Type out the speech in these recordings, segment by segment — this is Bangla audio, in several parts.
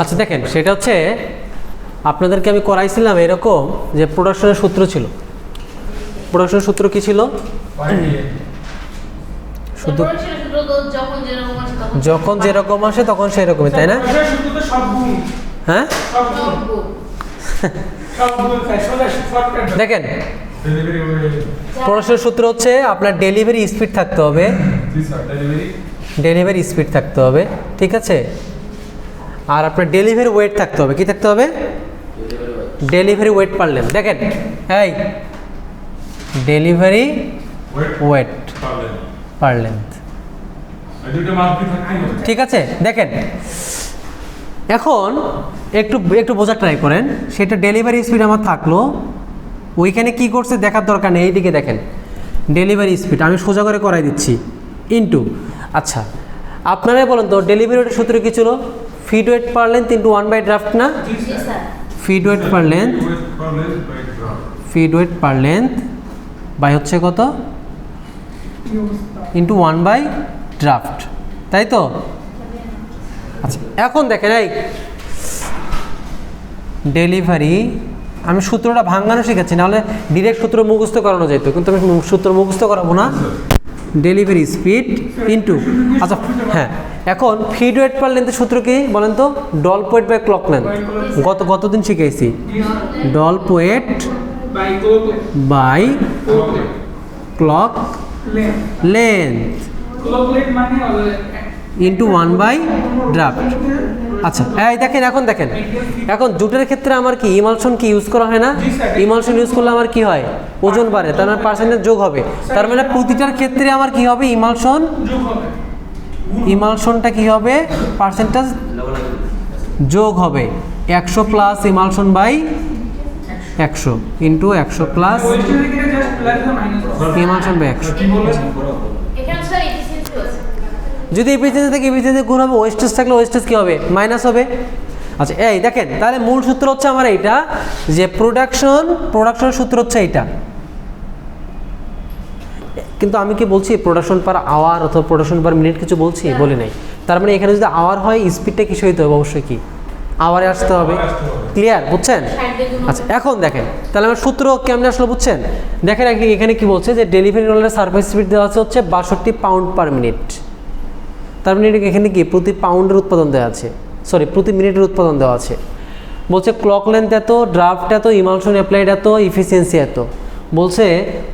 আচ্ছা দেখেন, সেটা হচ্ছে আপনাদেরকে আমি করাইছিলাম এরকম যে প্রোডাকশনের সূত্র ছিল। প্রোডাকশনের সূত্র কি ছিল? শুধু যখন যেরকম আসে তখন সেই রকমই, তাই না? হ্যাঁ দেখেন, প্রোডাকশনের সূত্র হচ্ছে আপনার ডেলিভারি স্পিড থাকতে হবে, ডেলিভারি স্পিড থাকতে হবে, ঠিক আছে? আর আপনার ডেলিভারি ওয়েট থাকতে হবে। কি থাকতে হবে? Delivery wait per length. দেখেন এই ডেলিভারি ওয়েট পার লেন্থ, ঠিক আছে? দেখেন এখন একটু একটু বোঝার ট্রাই করেন। সেটা ডেলিভারি স্পিড আমার থাকলো, ওইখানে কি করছে দেখার দরকার নেই। এইদিকে দেখেন ডেলিভারি স্পিড আমি সোজা করে করাই দিচ্ছি ইনটু। আচ্ছা আপনারাই বলেন তো ডেলিভারি ওয়েটের সূত্র কি ছিল? Feed weight per length into 1/ড্রাফট না? Feed weight per length, feed weight per length by হচ্ছে কত? ইনটু 1/ড্রাফট, তাই তো? আচ্ছা এখন দেখেন এই ডেলিভারি, আমি সূত্রটা ভাঙানো শিখাচ্ছি, নাহলে ডিরেক্ট সূত্র মুখস্থ করানো যেত, কিন্তু আমি সূত্র মুখস্থ করাবো না। ডেলিভারি স্পিড ইনটু, আচ্ছা হ্যাঁ, এখন ফিড ওয়েট পার লেন্থের সূত্র কি বলেন তো? Doll weight by clock length. গতদিন শিখাইছি doll weight by clock length into 1/ড্রাফট। আচ্ছা এই দেখেন, এখন দেখেন, এখন জুটের ক্ষেত্রে আমার কি ইমালশন কি ইউজ করা হয় না? ইমালশন ইউজ করলে আমার কি হয়? ওজন বাড়ে, তার মানে পার্সেন্টেজ যোগ হবে। তার মানে প্রতিটার ক্ষেত্রে আমার কি হবে? ইমালশন, ইমালশনটা কি হবে? পার্সেন্টেজ যোগ হবে। 100 plus emulsion by 100 into 100 plus emulsion by 100। যদি এফিসিয়েন্সি থেকে এফিসিয়েন্সি গুণ হবে, ওয়েস্টেজ থাকলে ওয়েস্টেজ কী হবে? মাইনাস হবে। আচ্ছা এই দেখেন, তাহলে মূল সূত্র হচ্ছে আমার এইটা, যে প্রোডাকশন সূত্র হচ্ছে এইটা। কিন্তু আমি কি বলছি প্রোডাকশন পার আওয়ার অথবা প্রোডাকশন পার মিনিট কিছু বলছি? বলি নাই। তার মানে এখানে যদি আওয়ার হয় স্পিডটা কিছু হইতে হবে, অবশ্যই কি আওয়ারে আসতে হবে। ক্লিয়ার? বুঝছেন? আচ্ছা এখন দেখেন, তাহলে আমার সূত্র কেমনে আসলে বুঝছেন? দেখেন এখানে কি বলছে যে ডেলিভারি রোলারের সার্ফেস স্পিড দেওয়া হচ্ছে 62 পাউন্ড পার মিনিট। তার মানে এখানে কি প্রতি পাউন্ডের উৎপাদন দেওয়া আছে, সরি প্রতি মিনিটের উৎপাদন দেওয়া আছে। বলছে ক্লক লেন্থ এত, ড্রাফট এত, ইমালশন অ্যাপ্লাইড এত, ইফিসিয়েন্সি এত। বলছে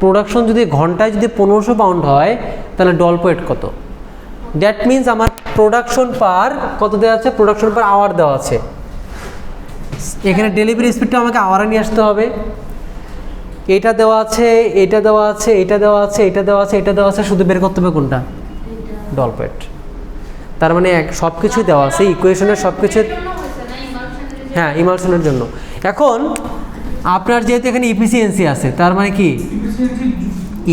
প্রোডাকশন যদি ঘন্টায় যদি 1500 পাউন্ড হয় তাহলে ডল ওয়েট কত? দ্যাট মিনস আমার প্রোডাকশন পার কত দেওয়া আছে? প্রোডাকশন পার আওয়ার দেওয়া আছে। এখানে ডেলিভারি স্পিডটা আমাকে আওয়ারে নিয়ে আসতে হবে। এটা দেওয়া আছে, এটা দেওয়া আছে, এটা দেওয়া আছে, এটা দেওয়া আছে, এটা দেওয়া আছে, শুধু বের করতে হবে কোনটা? ডল ওয়েট। তার মানে সব কিছুই দেওয়া আছে ইকুয়েশনের সব কিছু, হ্যাঁ ইমালশনের জন্য। এখন আপনার যেহেতু এখানে ইফিসিয়েন্সি আছে, তার মানে কি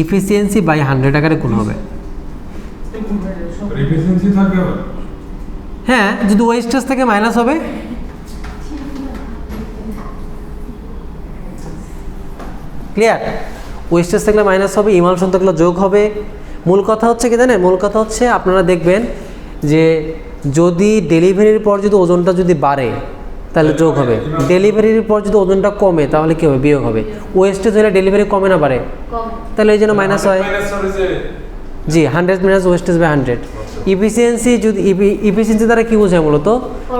ইফিসিয়েন্সি বাই 100 আকারে গুণ হবে। হ্যাঁ যদি ওয়েস্টেজ থেকে মাইনাস হবে, ক্লিয়ার? ওয়েস্টেজ থাকলে মাইনাস হবে, ইমালশন থাকলে যোগ হবে। মূল কথা হচ্ছে কি জানেন? মূল কথা হচ্ছে আপনারা দেখবেন যে যদি ডেলিভারির পর যদি ওজনটা যদি বাড়ে তাহলে যোগ হবে, ডেলিভারির পর যদি ওজনটা কমে তাহলে কী হবে? বিয়োগ হবে। ওয়েস্টেজ হলে ডেলিভারি কমে না বাড়ে? তাহলে এই জন্য মাইনাস হয়। জি 100 মাইনাস ওয়েস্টেজ বাই 100। ইফিসিয়েন্সি যদি ইফিসিয়েন্সি দ্বারা কী বোঝায়? মূলত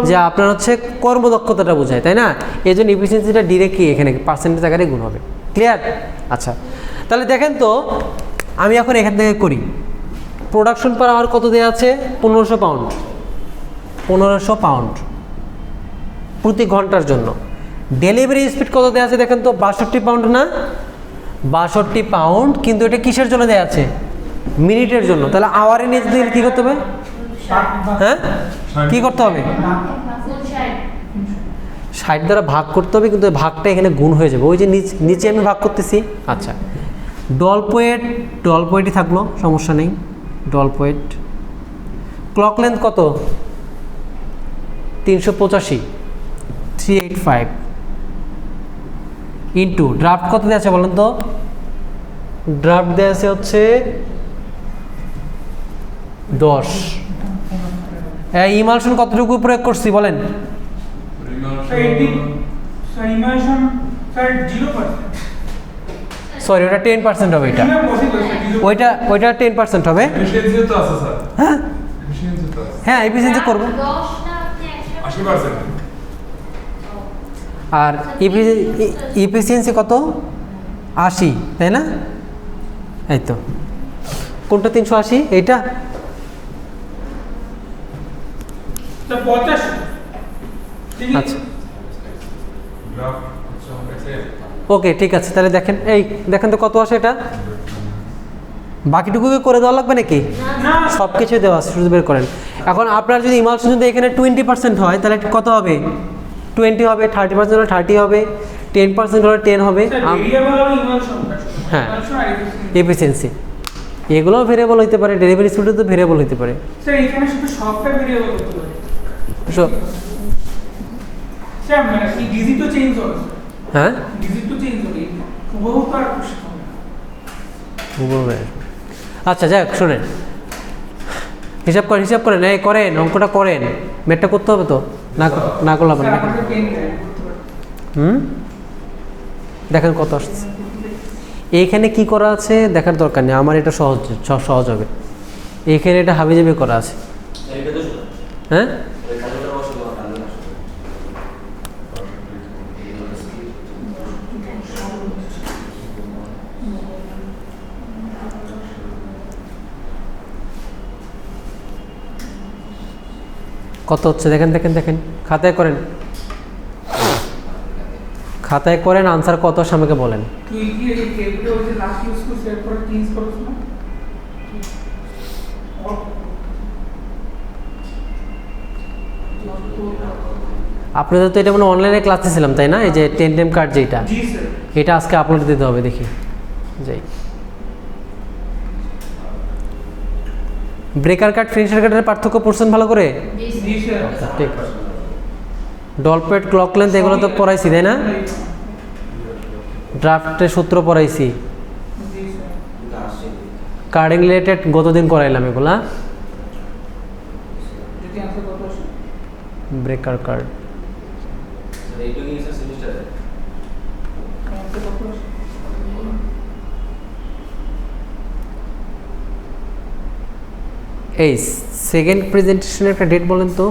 যে আপনার হচ্ছে কর্মদক্ষতাটা বোঝায়, তাই না? এই জন্য ইফিসিয়েন্সিটা ডিরেক্ট কি এখানে পার্সেন্টেজ আকারে গুণ হবে। ক্লিয়ার? আচ্ছা তাহলে দেখেন তো, আমি এখন এখান থেকে করি। প্রোডাকশন পার আওয়ার কত দেওয়া আছে? 1500 পাউন্ড, 1500 পাউন্ড প্রতি ঘন্টার জন্য। ডেলিভারি স্পিড কত দেওয়া আছে দেখেন তো? 62 পাউন্ড না? 62 পাউন্ড, কিন্তু এটা কিসের জন্য দেওয়া আছে? মিনিটের জন্য। তাহলে আওয়ারে নিয়ে দিলে কী করতে হবে? হ্যাঁ কী করতে হবে? 60 দ্বারা ভাগ করতে হবে, কিন্তু ভাগটা এখানে গুণ হয়ে যাবে। ওই যে নিচে আমি ভাগ করতেছি। আচ্ছা ডল ওয়েটই থাকলো, সমস্যা নেই। Doll wait. ক্লক লেন্থ কত? 385, 385 ইন্টু ড্রাফট কত দেওয়া আছে বলেন তো? ড্রাফট দেওয়া আছে হচ্ছে 10। ইমালশন কতটুকু প্রয়োগ করছি বলেন? সরি, ওটা 10% হবে। এটা ওইটা 10% হবে। হ্যাঁ হ্যাঁ, এফিসিয়েন্সি করবো। আর এফিসিয়েন্সি কত? 80, তাই না? এই তো, কোনটা 380? এইটা আচ্ছা, ওকে ঠিক আছে। তাহলে দেখেন, এই দেখেন তো কত আসে এটা। বাকিটুকুকে করে দেওয়া লাগবে নাকি? সব কিছু দেওয়া আছে, শুধু বের করেন। এখন আপনার যদি ইমালশন যদি এখানে 20% হয় তাহলে কত হবে? 20 হবে। 30% হলে 30 হবে। 10% হলে 10 হবে। হ্যাঁ, এফিসিয়েন্সি এগুলো ভেরিয়েবল হতে পারে, ডেলিভারি স্পিডও তো ভেরিয়েবল হতে পারে। স্যার এখানে শুধু সবটা ভেরিয়েবল হতে পারে। স্যার মানে এই ডিজিট তো চেঞ্জ হবে। হ্যাঁ, ডিজিট তো চেঞ্জ হবে, হুবহু তো আর খুশি হবে না। আচ্ছা যাক, শোনেন, হিসাব করেন, এই করেন, অঙ্কটা করেন, ম্যাথটা করতে হবে তো, না করলে হবে না। দেখেন কত আসছে। এইখানে কি করা আছে দেখার দরকার নেই, আমার এটা সহজ হবে। এইখানে এটা হাবিজাবি করা আছে। হ্যাঁ, কত হচ্ছে দেখেন, খাতায় করেন, আনসার কত আসে আমাকে বলেন। আপনাদের তো এটা মানে অনলাইনে ক্লাসে ছিলাম তাই না? এই যে 10 কার্ড যেটা, এটা আজকে আপলোড দিতে হবে। দেখি যাই, ব্রেকার কার্ড ফিনিশার কার্ডের পার্থক্য পড়ছেন ভালো করে? ঠিক আছে। ডলপেট, ক্লক লেন্থ এগুলো তো পড়াইছি তাই না? ড্রাফটের সূত্র পড়াইছি। কার্ডিং রিলেটেড গতদিন করাইলাম এগুলা। ব্রেকার কার্ড এই সেকেন্ড প্রেজেন্টেশনের একটা ডেট বলেন তো।